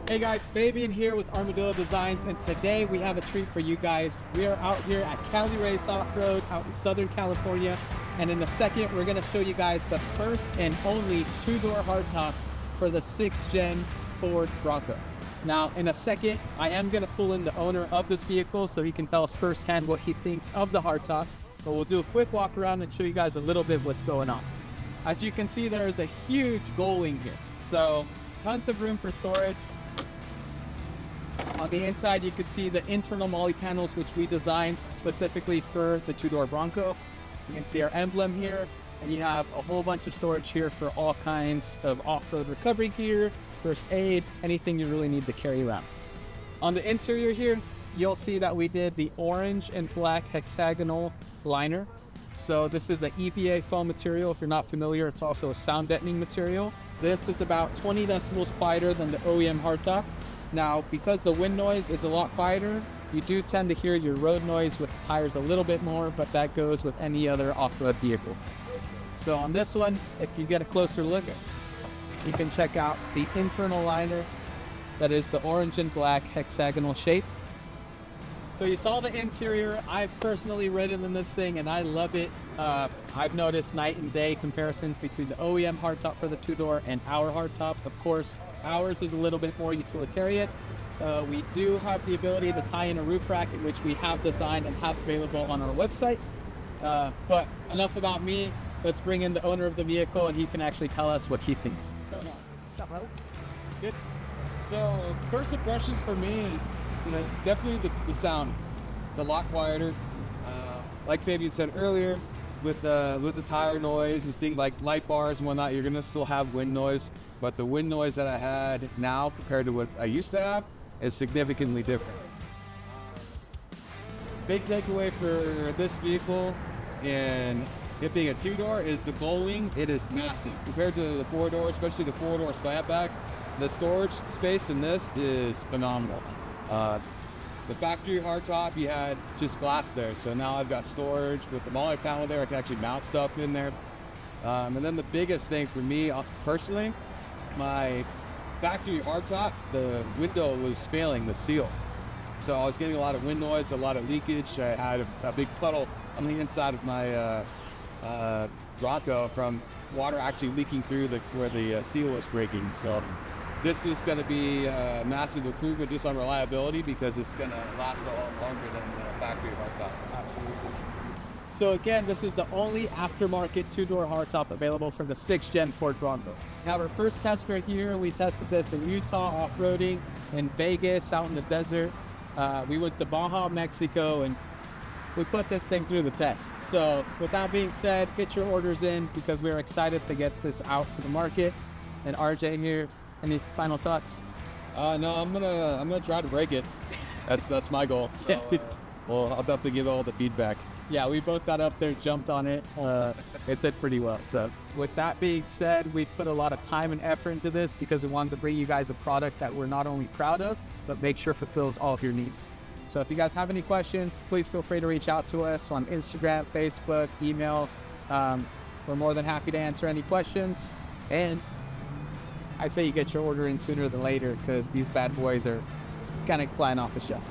Hey guys, Fabian here with Armadillo Designs, and today we have a treat for you guys. We are out here at Cali Raised Off-Road out in Southern California, and in a second we're going to show you guys the first and only two-door hardtop for the 6th gen Ford Bronco. Now in a second I am going to pull in the owner of this vehicle so he can tell us firsthand what he thinks of the hardtop, but we'll do a quick walk around and show you guys a little bit what's going on. As you can see, there is a huge gull wing here, so tons of room for storage. On the inside, you can see the internal molly panels, which we designed specifically for the two-door Bronco. You can see our emblem here, and you have a whole bunch of storage here for all kinds of off-road recovery gear, first aid, anything you really need to carry around. On the interior here, you'll see that we did the orange and black hexagonal liner. So this is an EVA foam material. If you're not familiar, it's also a sound deadening material. This is about 20 decibels quieter than the OEM hardtop. Now, because the wind noise is a lot quieter, you do tend to hear your road noise with the tires a little bit more, but that goes with any other off-road vehicle. So on this one, if you get a closer look, you can check out the internal liner. That is the orange and black hexagonal shape. So you saw the interior. I've personally ridden in this thing and I love it. I've noticed night and day comparisons between the OEM hardtop for the two-door and our hardtop. Of course, ours is a little bit more utilitarian. We do have the ability to tie in a roof rack, in which we have designed and have available on our website. But enough about me. Let's bring in the owner of the vehicle and he can actually tell us what he thinks. Good. So first impressions for me is, definitely the sound. It's a lot quieter. Like Fabian said earlier, with the tire noise and things like light bars and whatnot, you're gonna still have wind noise, but the wind noise that I had now compared to what I used to have is significantly different. Big takeaway for this vehicle and it being a two-door is the gull wing. It is massive compared to the four-door, especially the four-door slant back. The storage space in this is phenomenal. The factory hardtop, you had just glass there, so now I've got storage with the molly panel there. I can actually mount stuff in there. And then the biggest thing for me personally, my factory hardtop, the window was failing the seal. So I was getting a lot of wind noise, a lot of leakage. I had a big puddle on the inside of my Bronco from water actually leaking through where the seal was breaking. So this is going to be a massive improvement just on reliability because it's going to last a lot longer than the factory hardtop. Absolutely. So again, this is the only aftermarket two-door hardtop available for the 6th gen Ford Bronco. So we have our first test right here. We tested this in Utah off-roading, in Vegas, out in the desert. We went to Baja, Mexico, and we put this thing through the test. So with that being said, get your orders in because we're excited to get this out to the market. And RJ here, any final thoughts? No, I'm gonna try to break it. That's my goal. So, well, I'll definitely give all the feedback. Yeah, we both got up there, jumped on it. It did pretty well. So with that being said, we put a lot of time and effort into this because we wanted to bring you guys a product that we're not only proud of, but make sure fulfills all of your needs. So if you guys have any questions, please feel free to reach out to us on Instagram, Facebook, email. We're more than happy to answer any questions. And I'd say you get your order in sooner than later because these bad boys are kind of flying off the shelf.